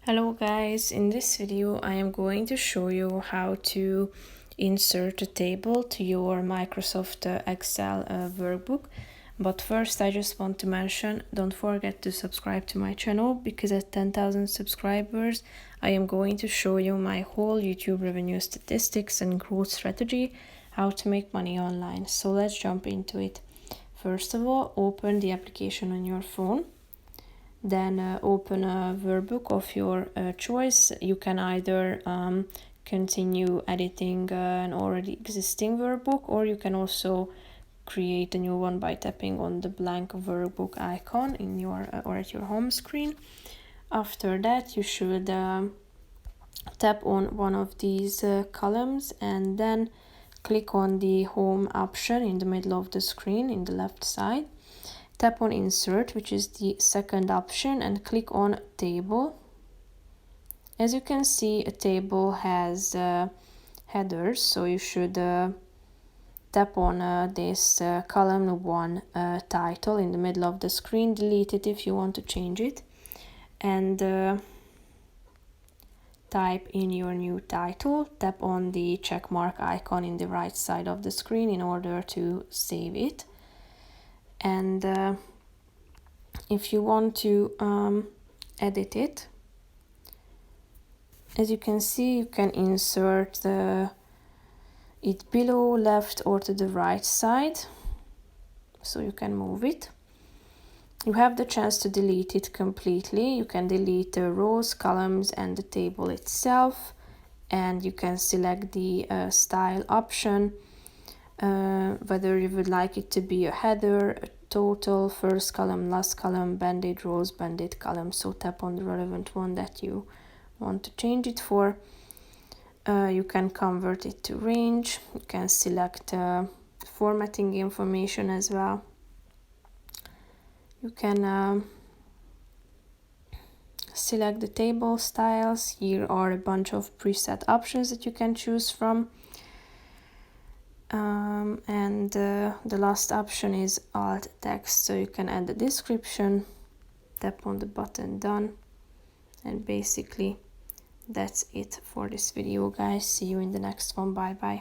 Hello guys, in this video I am going to show you how to insert a table to your Microsoft Excel workbook. But first I just want to mention, don't forget to subscribe to my channel, because at 10,000 subscribers I am going to show you my whole YouTube revenue statistics and growth strategy, how to make money online. So let's jump into it. First of all, open the application on your phone. Then open a workbook of your choice. You can either continue editing an already existing workbook, or you can also create a new one by tapping on the blank workbook icon in your or at your home screen. After that, you should tap on one of these columns and then click on the home option in the middle of the screen in the left side. Tap on insert, which is the second option, and click on table. As you can see, a table has headers, so you should tap on this column 1 title in the middle of the screen. Delete it if you want to change it, and type in your new title. Tap on the check mark icon in the right side of the screen in order to save it. And if you want to edit it, as you can see, you can insert it below, left, or to the right side, so you can move it. You have the chance to delete it completely. You can delete the rows, columns, and the table itself, and you can select the style option, whether you would like it to be a header, a total, first column, last column, banded rows, banded columns. So tap on the relevant one that you want to change it for. You can convert it to range. You can select formatting information as well. You can select the table styles. Here are a bunch of preset options that you can choose from. And the last option is alt text, so you can add the description. Tap on the button done, and basically that's it for this video, guys. See you in the next one. Bye bye.